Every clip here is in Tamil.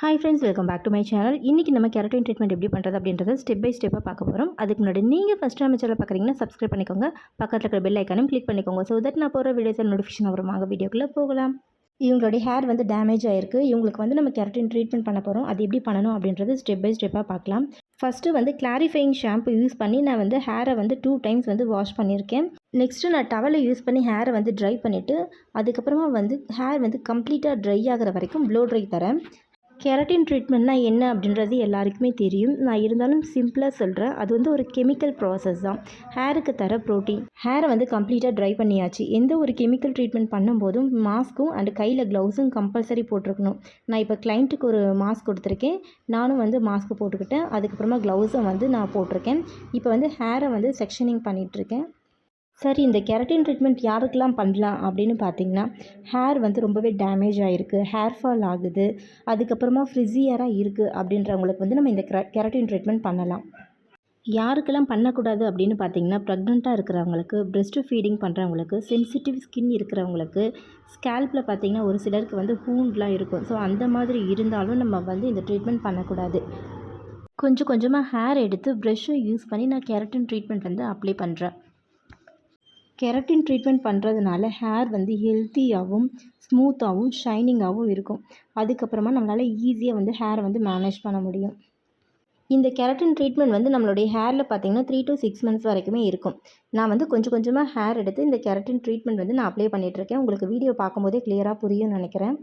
Hi friends, welcome back to my channel. இன்றைக்கி நம்ம கெரட்டின் ட்ரீட்மெண்ட் எப்படி பண்ணுறது அப்படின்றத ஸ்டெப் பை ஸ்டெப்பாக பார்க்க போகிறோம். அதுக்கு முன்னாடி நீங்கள் ஃபஸ்ட் நம்ம சேனல் பார்க்குறீங்கன்னா சப்ஸ்கிரைப் பண்ணிக்கோங்க. பக்கத்தில் இருக்கிற பெல் ஐக்கானும் கிளிக் பண்ணிக்கோங்க. ஸோ தட் நான் போகிற வீடியோஸில் நோட்டிஃபிகேஷன் வருவாங்க. வீடியோக்குள்ளே போகலாம். இவங்களுடைய ஹேர் வந்து டேமேஜ் ஆகிருக்கு. இவங்களுக்கு வந்து நம்ம கெரட்டின் ட்ரீட்மெண்ட் பண்ண போகிறோம். அது எப்படி பண்ணணும் அப்படின்றது ஸ்டெப் பை ஸ்டெப்பாக பார்க்கலாம். ஃபஸ்ட்டு வந்து கிளாரிஃபையிங் ஷாம்பு யூஸ் பண்ணி நான் வந்து ஹேரை வந்து 2 டைம்ஸ் வந்து வாஷ் பண்ணியிருக்கேன். நெக்ஸ்ட்டு நான் டவலை யூஸ் பண்ணி ஹேரை வந்து ட்ரை பண்ணிவிட்டு அதுக்கப்புறமா வந்து ஹேர் வந்து கம்ப்ளீட்டாக ட்ரை ஆகிற வரைக்கும் ப்ளோ ட்ரை தரேன். கெரட்டின் ட்ரீட்மெண்ட்னா என்ன அப்படின்றது எல்லாருக்குமே தெரியும். நான் இருந்தாலும் சிம்பிளாக சொல்கிறேன். அது வந்து ஒரு கெமிக்கல் ப்ராசஸ் தான். ஹேருக்கு தர ப்ரோட்டீன். ஹேரை வந்து கம்ப்ளீட்டாக ட்ரை பண்ணியாச்சு. எந்த ஒரு கெமிக்கல் ட்ரீட்மெண்ட் பண்ணும்போதும் மாஸ்க்கும் அண்ட் கையில் க்ளவுஸும் கம்பல்சரி போட்டிருக்கணும். நான் இப்போ கிளைண்ட்டுக்கு ஒரு மாஸ்க் கொடுத்துருக்கேன். நானும் வந்து மாஸ்க் போட்டுக்கிட்டேன். அதுக்கப்புறமா க்ளவுஸும் வந்து நான் போட்டிருக்கேன். இப்போ வந்து ஹேரை வந்து செக்ஷனிங் பண்ணிகிட்ருக்கேன். சரி, இந்த கெரட்டின் ட்ரீட்மெண்ட் யாருக்கெல்லாம் பண்ணலாம் அப்படின்னு பார்த்தீங்கன்னா, ஹேர் வந்து ரொம்பவே டேமேஜ் ஆகிருக்கு, ஹேர் ஃபால் ஆகுது, அதுக்கப்புறமா ஃப்ரிஸியராக இருக்குது அப்படின்றவங்களுக்கு வந்து நம்ம இந்த கெரட்டின் ட்ரீட்மெண்ட் பண்ணலாம். யாருக்கெல்லாம் பண்ணக்கூடாது அப்படின்னு பார்த்தீங்கன்னா, ப்ரெக்னெண்ட்டாக இருக்கிறவங்களுக்கு, பிரெஸ்ட் ஃபீடிங் பண்ணுறவங்களுக்கு, சென்சிட்டிவ் ஸ்கின் இருக்கிறவங்களுக்கு, ஸ்கேல்பில் பார்த்தீங்கன்னா ஒரு சிலருக்கு வந்து ஹூண்ட்லாம் இருக்கும். ஸோ அந்த மாதிரி இருந்தாலும் நம்ம வந்து இந்த ட்ரீட்மெண்ட் பண்ணக்கூடாது. கொஞ்சம் கொஞ்சமாக ஹேர் எடுத்து ப்ரெஷ்ஷை யூஸ் பண்ணி நான் கெரட்டின் ட்ரீட்மெண்ட் வந்து அப்ளை பண்ணுறேன். கெரட்டின் ட்ரீட்மெண்ட் பண்ணுறதுனால ஹேர் வந்து ஹெல்த்தியாகவும் ஸ்மூத்தாகவும் ஷைனிங்காகவும் இருக்கும். அதுக்கப்புறமா நம்மளால் ஈஸியாக வந்து ஹேரை வந்து மேனேஜ் பண்ண முடியும். இந்த கெரட்டின் ட்ரீட்மெண்ட் வந்து நம்மளுடைய ஹேரில் பார்த்திங்கன்னா 3 to 6 months வரைக்குமே இருக்கும். நான் வந்து கொஞ்சம் கொஞ்சமாக ஹேர் எடுத்து இந்த கெரட்டின் ட்ரீட்மெண்ட் வந்து நான் அப்ளை பண்ணிகிட்ருக்கேன். உங்களுக்கு வீடியோ பார்க்கும்போதே கிளியராக புரியும்னு நினைக்கிறேன்.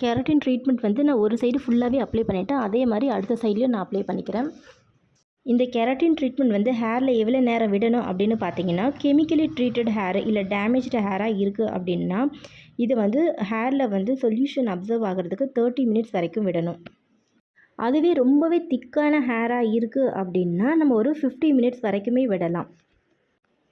கெரட்டின் ட்ரீட்மெண்ட் வந்து நான் ஒரு சைடு ஃபுல்லாகவே அப்ளை பண்ணிவிட்டேன். அதே மாதிரி அடுத்த சைட்லேயும் நான் அப்ளை பண்ணிக்கிறேன். இந்த கெரட்டின் ட்ரீட்மெண்ட் வந்து ஹேரில் எவ்வளோ நேரம் விடணும் அப்படின்னு பார்த்தீங்கன்னா, கெமிக்கலி ட்ரீட்டட் ஹேர் இல்லை டேமேஜ்டு ஹேராக இருக்குது அப்படின்னா இது வந்து ஹேரில் வந்து சொல்யூஷன் அப்சர்வ் ஆகிறதுக்கு 30 minutes வரைக்கும் விடணும். அதுவே ரொம்பவே திக்கான ஹேராக இருக்குது அப்படின்னா நம்ம ஒரு 50 minutes வரைக்குமே விடலாம்.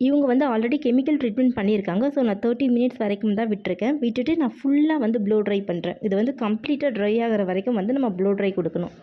இவங்க வந்து ஆல்ரெடி கெமிக்கல் ட்ரீட்மெண்ட் பண்ணியிருக்காங்க. ஸோ நான் 30 minutes வரைக்கும் தான் விட்டுருக்கேன். விட்டுட்டு நான் ஃபுல்லாக வந்து ப்ளோ ட்ரை பண்ணுறேன். இது வந்து கம்ப்ளீட்டாக ட்ரை ஆகிற வரைக்கும் வந்து நம்ம ப்ளோ ட்ரை கொடுக்கணும்.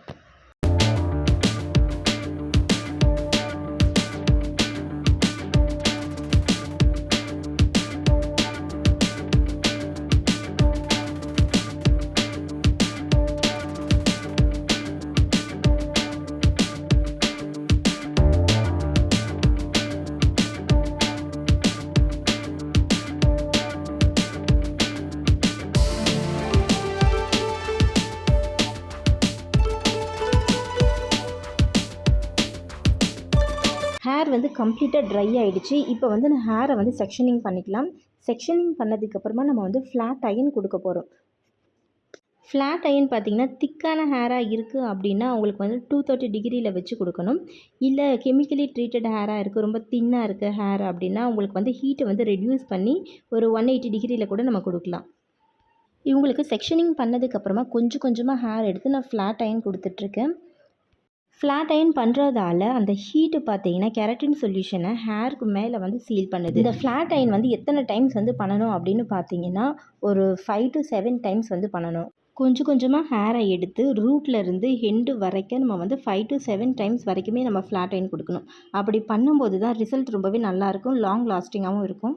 வந்து கம்ப்ளீட்டாக ட்ரை ஆகிடுச்சு. இப்போ வந்து நான் ஹேரை வந்து செக்ஷனிங் பண்ணிக்கலாம். செக்ஷனிங் பண்ணதுக்கப்புறமா நம்ம வந்து ஃப்ளாட் அயர்ன் கொடுக்க போகிறோம். ஃப்ளாட் அயர்ன் பார்த்திங்கன்னா திக்கான ஹேராக இருக்குது அப்படின்னா உங்களுக்கு வந்து 230 டிகிரியில் வச்சு கொடுக்கணும். இல்லை கெமிக்கலி ட்ரீட்டட் ஹேராக இருக்குது, ரொம்ப தின்னாக இருக்குது ஹேர் அப்படின்னா உங்களுக்கு வந்து ஹீட்டை வந்து ரெடியூஸ் பண்ணி ஒரு 180 டிகிரியில் கூட நம்ம கொடுக்கலாம். இவங்களுக்கு செக்ஷனிங் பண்ணதுக்கப்புறமா கொஞ்சம் கொஞ்சமாக ஹேர் எடுத்து நான் ஃப்ளாட் அயர்ன் கொடுத்துட்ருக்கேன். ஃப்ளாட் அயர்ன் பண்ணுறதால அந்த ஹீட்டு பார்த்தீங்கன்னா கெரட்டின் சொல்யூஷனை ஹேருக்கு மேலே வந்து சீல் பண்ணுது. இந்த ஃப்ளாட் அயர்ன் வந்து எத்தனை டைம்ஸ் வந்து பண்ணணும் அப்படின்னு பார்த்தீங்கன்னா ஒரு 5 to 7 டைம்ஸ் வந்து பண்ணணும். கொஞ்சம் கொஞ்சமாக ஹேரை எடுத்து ரூட்லேருந்து ஹெண்டு வரைக்கும் நம்ம வந்து 5 to 7 டைம்ஸ் வரைக்குமே நம்ம ஃப்ளாட் அயர்ன் கொடுக்கணும். அப்படி பண்ணும்போது தான் ரிசல்ட் ரொம்பவே நல்லாயிருக்கும், லாங் லாஸ்டிங்காகவும் இருக்கும்.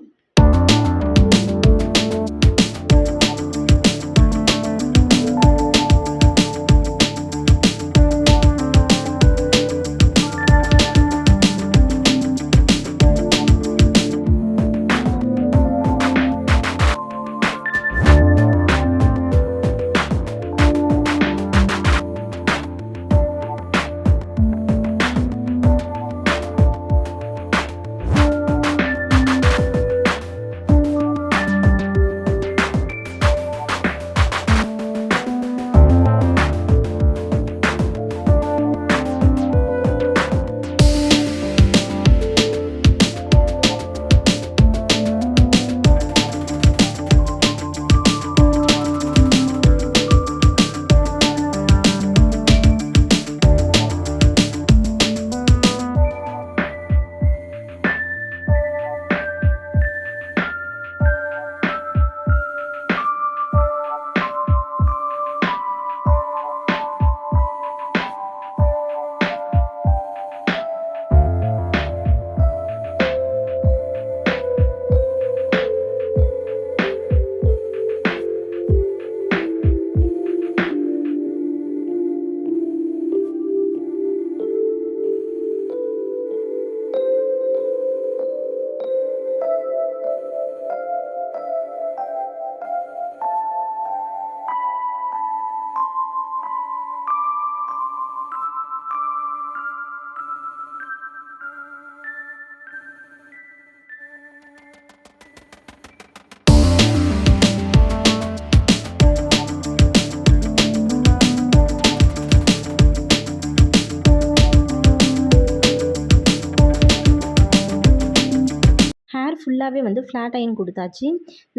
ஃபுல்லாகவே வந்து ஃப்ளாட் அயர்ன் கொடுத்தாச்சு.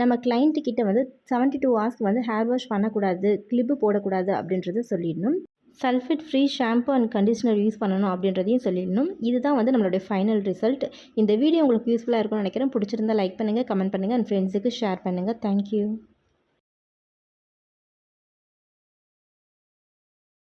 நம்ம கிளைண்ட்டுக்கிட்ட வந்து 72 ஹவர்ஸ்க்கு வந்து ஹேர் வாஷ் பண்ணக்கூடாது, கிளிப்பு போடக்கூடாது அப்படின்றத சொல்லிடணும். Sulphate free shampoo and conditioner use பண்ணணும் அப்படின்றதையும் சொல்லிடணும். இதுதான் வந்து நம்மளுடைய ஃபைனல் ரிசல்ட். இந்த வீடியோ உங்களுக்கு யூஸ்ஃபுல்லாக இருக்கும்னு நினைக்கிறேன். பிடிச்சிருந்தா லைக் பண்ணுங்கள், கமெண்ட் பண்ணுங்கள் அண்ட் ஃப்ரெண்ட்ஸுக்கு ஷேர் பண்ணுங்கள். தேங்க்யூ.